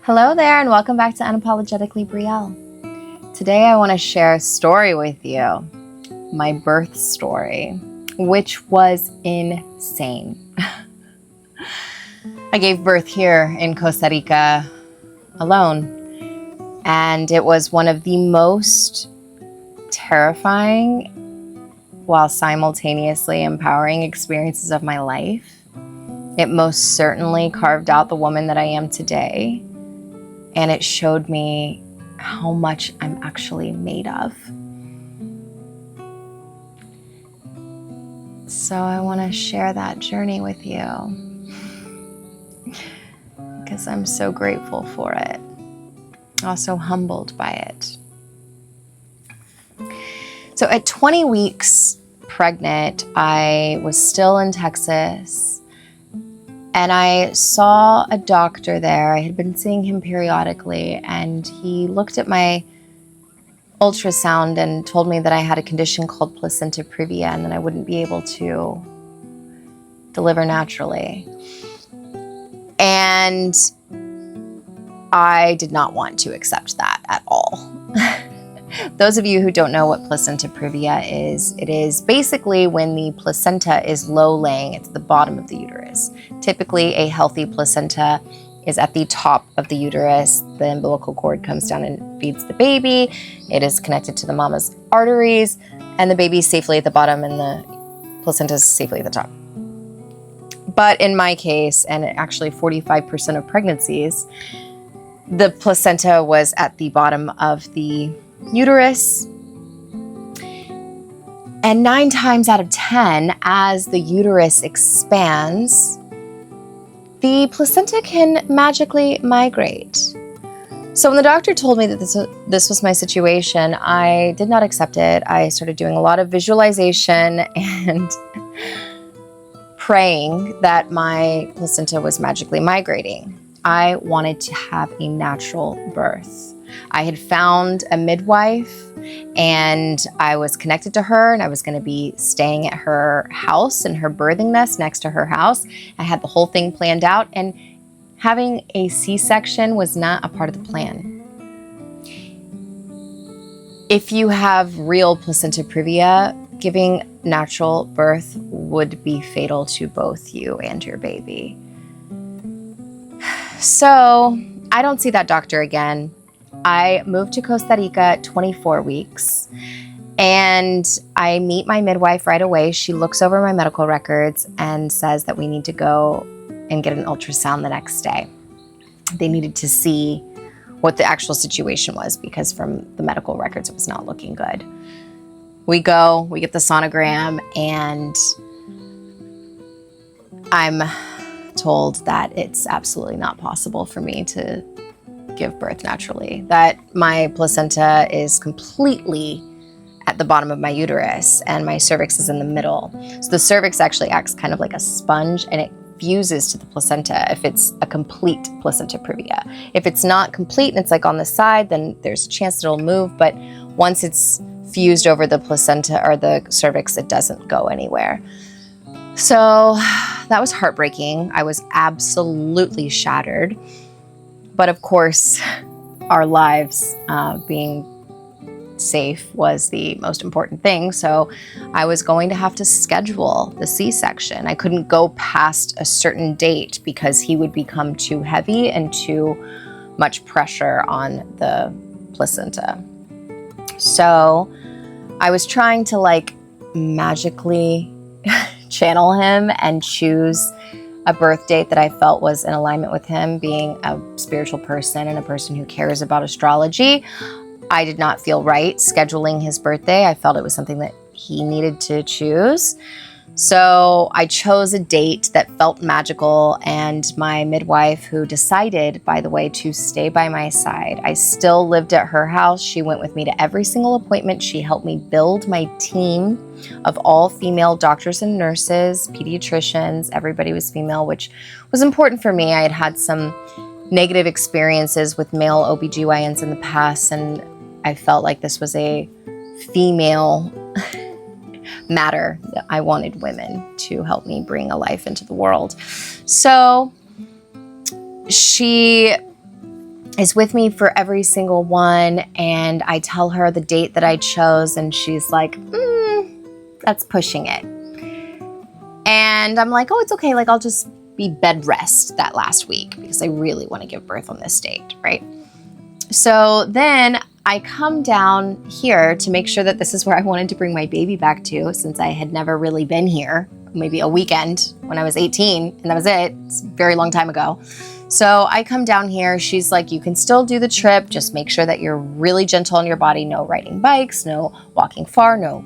Hello there, and welcome back to Unapologetically Brielle. Today I want to share a story with you, my birth story, which was insane. I gave birth here in Costa Rica alone, and it was one of the most terrifying while simultaneously empowering experiences of my life. It most certainly carved out the woman that I am today. And it showed me how much I'm actually made of. So I want to share that journey with you because I'm so grateful for it. Also humbled by it. So at 20 weeks pregnant, I was still in Texas. And I saw a doctor there. I had been seeing him periodically, and he looked at my ultrasound and told me that I had a condition called placenta previa and that I wouldn't be able to deliver naturally. And I did not want to accept that at all. Those of you who don't know what placenta previa is, it is basically when the placenta is low-laying. It's the bottom of the uterus. Typically, a healthy placenta is at the top of the uterus. The umbilical cord comes down and feeds the baby. It is connected to the mama's arteries, and the baby is safely at the bottom, and the placenta is safely at the top. But in my case, and actually 45% of pregnancies, the placenta was at the bottom of the uterus. And 9 times out of 10, as the uterus expands, the placenta can magically migrate. So when the doctor told me that this was my situation, I did not accept it. I started doing a lot of visualization and praying that my placenta was magically migrating. I wanted to have a natural birth. I had found a midwife, and I was connected to her, and I was going to be staying at her house in her birthing nest next to her house. I had the whole thing planned out, and having a C-section was not a part of the plan. If you have real placenta previa, giving natural birth would be fatal to both you and your baby. So I don't see that doctor again. I moved to Costa Rica at 24 weeks, and I meet my midwife right away. She looks over my medical records and says that we need to go and get an ultrasound the next day. They needed to see what the actual situation was because from the medical records, it was not looking good. We go, we get the sonogram, and I'm told that it's absolutely not possible for me to give birth naturally, that my placenta is completely at the bottom of my uterus and my cervix is in the middle. So the cervix actually acts kind of like a sponge, and it fuses to the placenta if it's a complete placenta previa. If it's not complete and it's like on the side, then there's a chance that it'll move, but once it's fused over the placenta or the cervix, it doesn't go anywhere. So that was heartbreaking. I was absolutely shattered. But of course, our lives being safe was the most important thing. So I was going to have to schedule the C-section. I couldn't go past a certain date because he would become too heavy and too much pressure on the placenta. So I was trying to magically channel him and choose a birth date that I felt was in alignment with him, being a spiritual person and a person who cares about astrology. I did not feel right scheduling his birthday. I felt it was something that he needed to choose. So I chose a date that felt magical, and my midwife, who decided, by the way, to stay by my side. I still lived at her house. She went with me to every single appointment. She helped me build my team of all female doctors and nurses, pediatricians. Everybody was female, which was important for me. I had had some negative experiences with male OBGYNs in the past, and I felt like this was a female matter. I wanted women to help me bring a life into the world. So she is with me for every single one. And I tell her the date that I chose, and she's like, that's pushing it. And I'm like, oh, it's okay. Like, I'll just be bed rest that last week because I really want to give birth on this date, right? So then I come down here to make sure that this is where I wanted to bring my baby back to, since I had never really been here, maybe a weekend when I was 18, and that was it. It's a very long time ago. So I come down here. She's like, you can still do the trip. Just make sure that you're really gentle on your body. No riding bikes, no walking far, no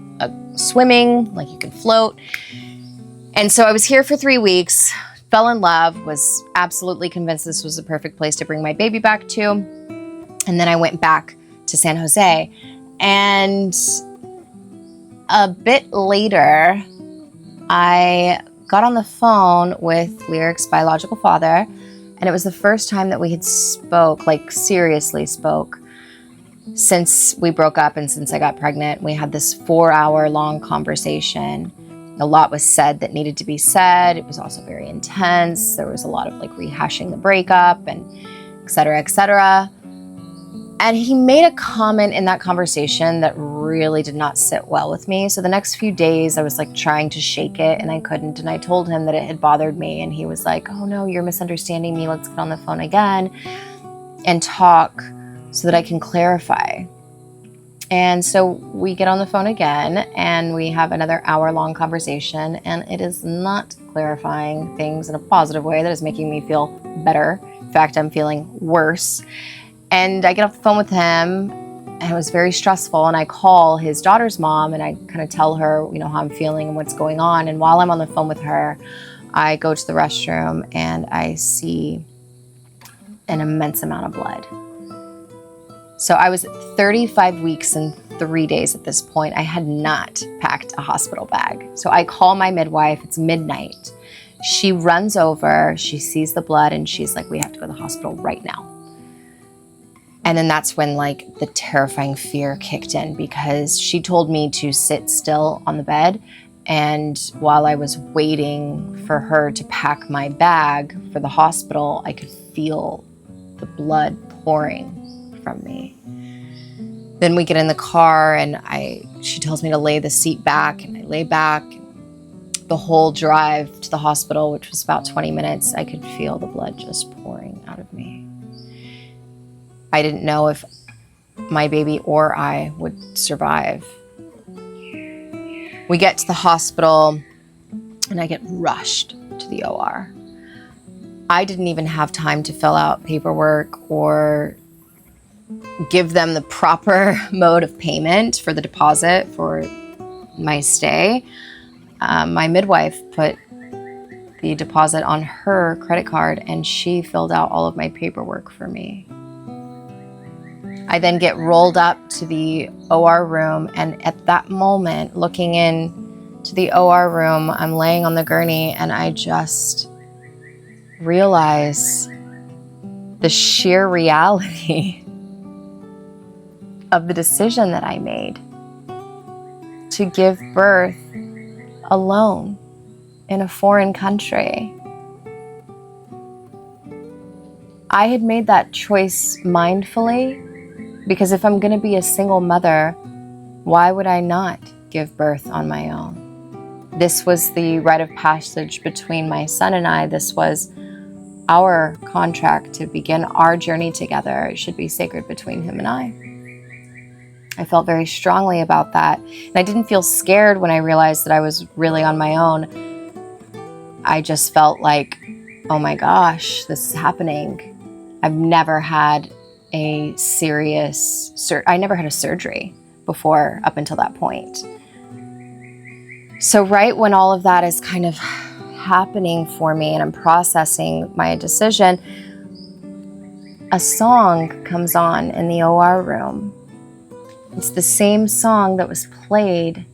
swimming, like you can float. And so I was here for 3 weeks, fell in love, was absolutely convinced this was the perfect place to bring my baby back to. And then I went back to San Jose. And a bit later, I got on the phone with Lyric's biological father. And it was the first time that we had spoke, like seriously spoke, since we broke up and since I got pregnant. We had this 4-hour long conversation. A lot was said that needed to be said. It was also very intense. There was a lot of like rehashing the breakup and et cetera, et cetera. And he made a comment in that conversation that really did not sit well with me. So the next few days I was like trying to shake it and I couldn't. And I told him that it had bothered me. And he was like, oh no, you're misunderstanding me. Let's get on the phone again and talk so that I can clarify. And so we get on the phone again and we have another hour-long conversation, and it is not clarifying things in a positive way that is making me feel better. In fact, I'm feeling worse. And I get off the phone with him, and it was very stressful. And I call his daughter's mom and I kind of tell her, you know, how I'm feeling and what's going on. And while I'm on the phone with her, I go to the restroom and I see an immense amount of blood. So I was 35 weeks and 3 days at this point. I had not packed a hospital bag. So I call my midwife. It's midnight. She runs over, she sees the blood, and she's like, we have to go to the hospital right now. And then that's when like the terrifying fear kicked in, because she told me to sit still on the bed. And while I was waiting for her to pack my bag for the hospital, I could feel the blood pouring from me. Then we get in the car and she tells me to lay the seat back, and I lay back. The whole drive to the hospital, which was about 20 minutes, I could feel the blood just pouring out of me. I didn't know if my baby or I would survive. We get to the hospital and I get rushed to the OR. I didn't even have time to fill out paperwork or give them the proper mode of payment for the deposit for my stay. My midwife put the deposit on her credit card and she filled out all of my paperwork for me. I then get rolled up to the OR room, and at that moment, looking in to the OR room, I'm laying on the gurney and I just realize the sheer reality of the decision that I made to give birth alone in a foreign country. I had made that choice mindfully, because if I'm going to be a single mother, why would I not give birth on my own? This was the rite of passage between my son and I. This was our contract to begin our journey together. It should be sacred between him and I. I felt very strongly about that. And I didn't feel scared when I realized that I was really on my own. I just felt like, oh my gosh, this is happening. I've never had a serious, I never had a surgery before up until that point. So right when all of that is kind of happening for me and I'm processing my decision, a song comes on in the OR room. It's the same song that was played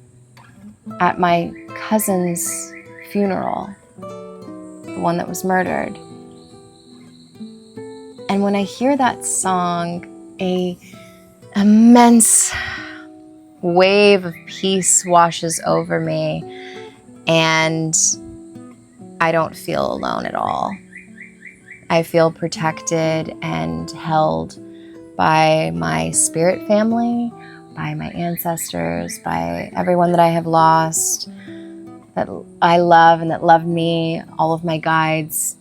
at my cousin's funeral, the one that was murdered. And when I hear that song, an immense wave of peace washes over me, and I don't feel alone at all. I feel protected and held by my spirit family, by my ancestors, by everyone that I have lost, that I love and that loved me, all of my guides.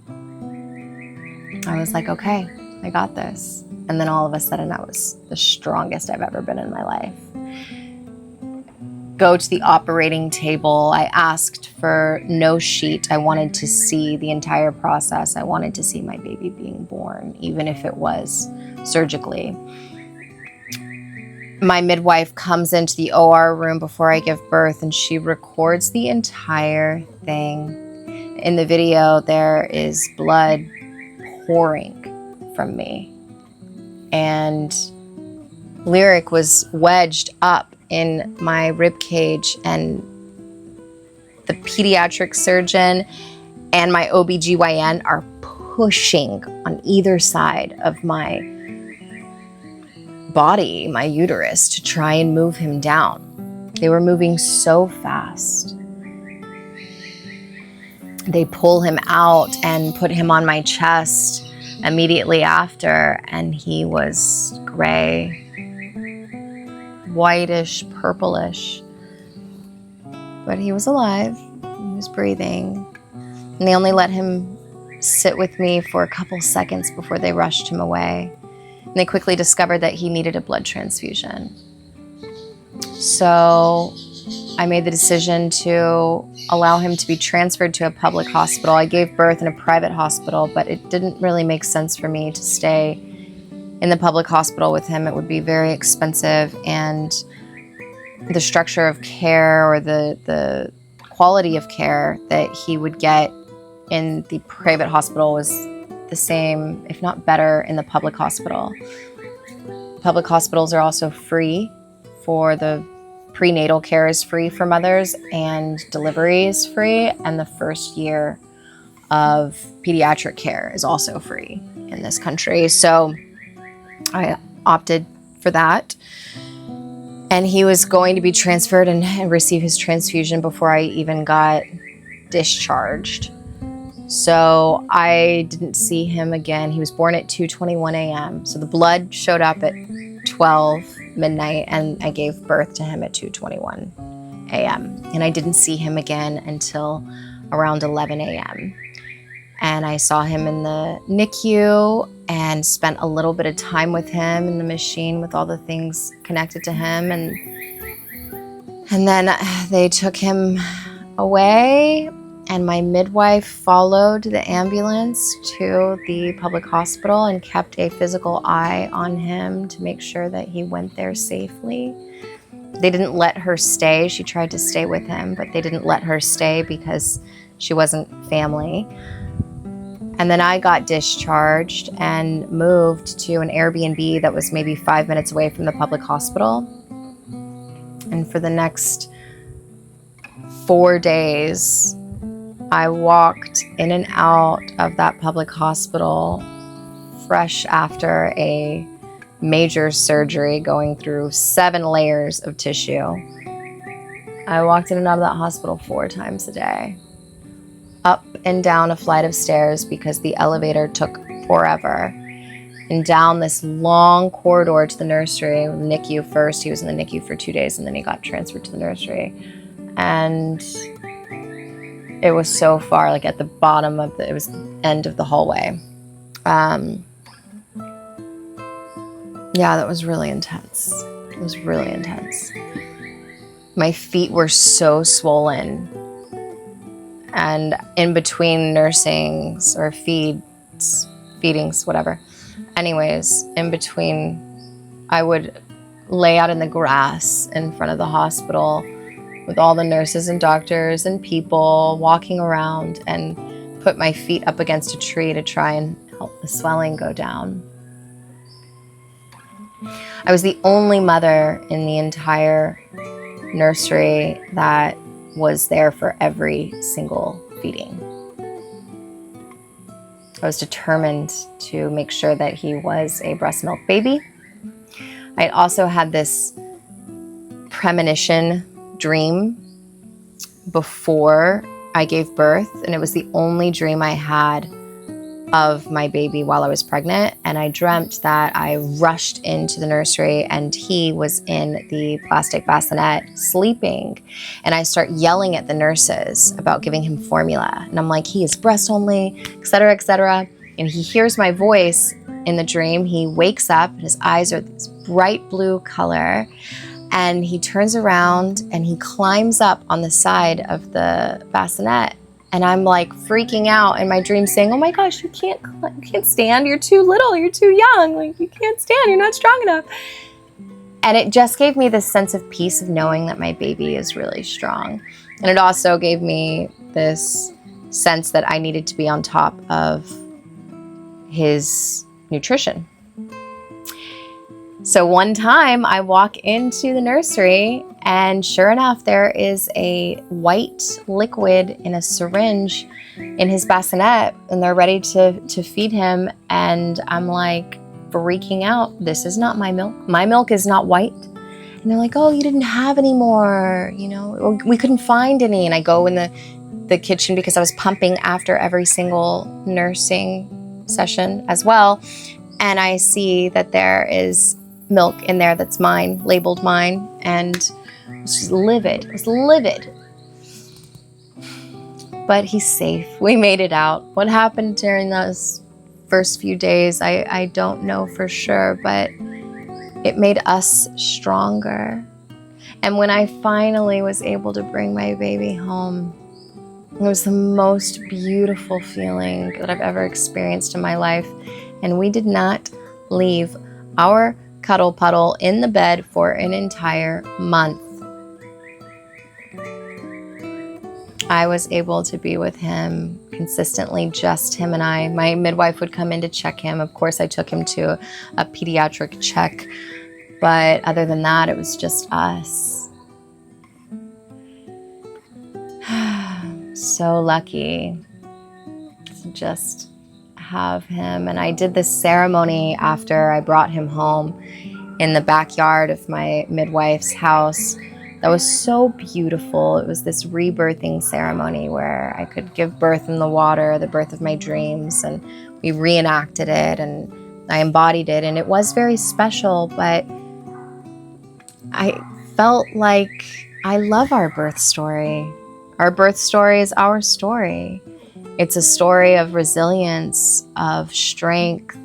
I was like, okay, I got this. And then all of a sudden I was the strongest I've ever been in my life. Go to the operating table. I asked for no sheet. I wanted to see the entire process. I wanted to see my baby being born, even if it was surgically. My midwife comes into the OR room before I give birth and she records the entire thing. In the video, there is blood pouring from me. And Lyric was wedged up in my rib cage, and the pediatric surgeon and my OBGYN are pushing on either side of my body, my uterus, to try and move him down. They were moving so fast. They pull him out and put him on my chest immediately after, and he was gray, whitish, purplish, but he was alive. He was breathing, and they only let him sit with me for a couple seconds before they rushed him away. And they quickly discovered that he needed a blood transfusion. So I made the decision to allow him to be transferred to a public hospital. I gave birth in a private hospital, but it didn't really make sense for me to stay in the public hospital with him. It would be very expensive, and the structure of care, or the quality of care that he would get in the private hospital was the same, if not better, in the public hospital. Public hospitals are also free for the prenatal care is free for mothers, and delivery is free, and the first year of pediatric care is also free in this country. So I opted for that. And he was going to be transferred and receive his transfusion before I even got discharged. So I didn't see him again. He was born at 2:21 a.m. So the blood showed up at 12 midnight, and I gave birth to him at 2:21 a.m. And I didn't see him again until around 11 a.m. And I saw him in the NICU and spent a little bit of time with him in the machine with all the things connected to him. And then they took him away, and my midwife followed the ambulance to the public hospital and kept a physical eye on him to make sure that he went there safely. They didn't let her stay. She tried to stay with him, but they didn't let her stay because she wasn't family. And then I got discharged and moved to an Airbnb that was maybe 5 minutes away from the public hospital. And for the next 4 days, I walked in and out of that public hospital fresh after a major surgery going through 7 layers of tissue. I walked in and out of that hospital 4 times a day, up and down a flight of stairs because the elevator took forever, and down this long corridor to the nursery, NICU first. He was in the NICU for 2 days, and then he got transferred to the nursery. And it was so far, like at the bottom of it was the end of the hallway. Yeah, that was really intense. It was really intense. My feet were so swollen. And in between nursings or feedings, whatever. Anyways, in between, I would lay out in the grass in front of the hospital with all the nurses and doctors and people walking around, and put my feet up against a tree to try and help the swelling go down. I was the only mother in the entire nursery that was there for every single feeding. I was determined to make sure that he was a breast milk baby. I also had this premonition dream before I gave birth, and it was the only dream I had of my baby while I was pregnant, and I dreamt that I rushed into the nursery and he was in the plastic bassinet sleeping, and I start yelling at the nurses about giving him formula, and I'm like, he is breast only, etc., etc. And he hears my voice in the dream. He wakes up and his eyes are this bright blue color, and he turns around and he climbs up on the side of the bassinet. And I'm like freaking out in my dream saying, oh my gosh, you can't stand. You're too little. You're too young. Like, you can't stand. You're not strong enough. And it just gave me this sense of peace of knowing that my baby is really strong. And it also gave me this sense that I needed to be on top of his nutrition. So one time I walk into the nursery, and sure enough, there is a white liquid in a syringe in his bassinet, and they're ready to feed him. And I'm like freaking out. This is not my milk. My milk is not white. And they're like, oh, you didn't have any more, you know, we couldn't find any. And I go in the kitchen because I was pumping after every single nursing session as well. And I see that there is milk in there that's mine, labeled mine, and it was just livid. It was livid. But he's safe. We made it out. What happened during those first few days, I don't know for sure, but it made us stronger. And when I finally was able to bring my baby home, it was the most beautiful feeling that I've ever experienced in my life. And we did not leave our cuddle puddle in the bed for an entire month. I was able to be with him consistently, just him and I. My midwife would come in to check him. Of course, I took him to a pediatric check, but other than that, it was just us. So lucky to just have him. And I did this ceremony after I brought him home in the backyard of my midwife's house. That was so beautiful. It was this rebirthing ceremony where I could give birth in the water, the birth of my dreams, and we reenacted it and I embodied it, and it was very special. But I felt like I love our birth story. Our birth story is our story. It's a story of resilience, of strength.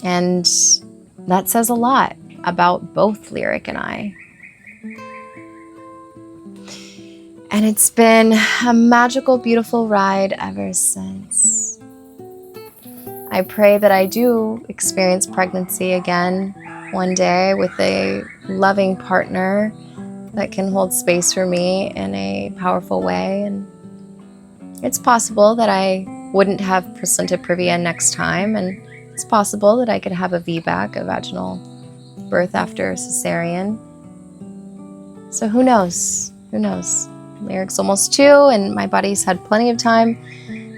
And that says a lot about both Lyric and I. And it's been a magical, beautiful ride ever since. I pray that I do experience pregnancy again one day with a loving partner that can hold space for me in a powerful way. And it's possible that I wouldn't have placenta previa next time, and it's possible that I could have a VBAC, a vaginal birth after a cesarean. So who knows? Who knows? Lyric's almost 2, and my body's had plenty of time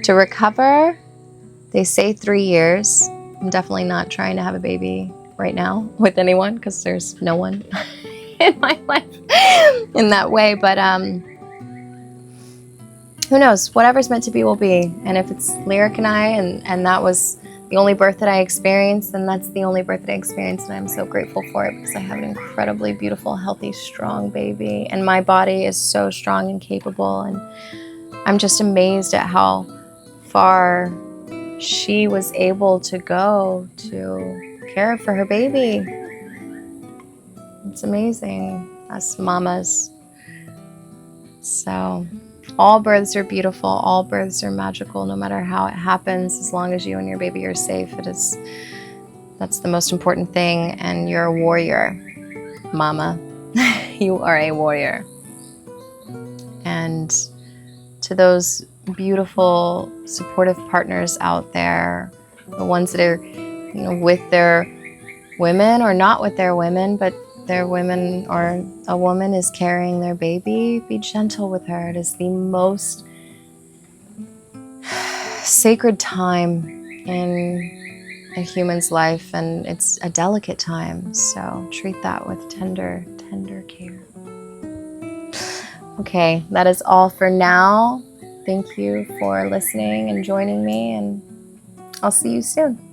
to recover. They say 3 years. I'm definitely not trying to have a baby right now with anyone because there's no one in my life in that way. But who knows? Whatever's meant to be will be. And if it's Lyric and I, and that was the only birth that I experienced, then that's the only birth that I experienced. And I'm so grateful for it because I have an incredibly beautiful, healthy, strong baby. And my body is so strong and capable. And I'm just amazed at how far she was able to go to care for her baby. It's amazing, us mamas. So all births are beautiful, all births are magical, no matter how it happens, as long as you and your baby are safe. That's the most important thing, and you're a warrior, mama. You are a warrior. And to those beautiful, supportive partners out there, the ones that are, with their women or not with their women, but their women or a woman is carrying their baby, be gentle with her. It is the most sacred time in a human's life, and it's a delicate time, so treat that with tender, tender care. Okay, that is all for now. Thank you for listening and joining me, and I'll see you soon.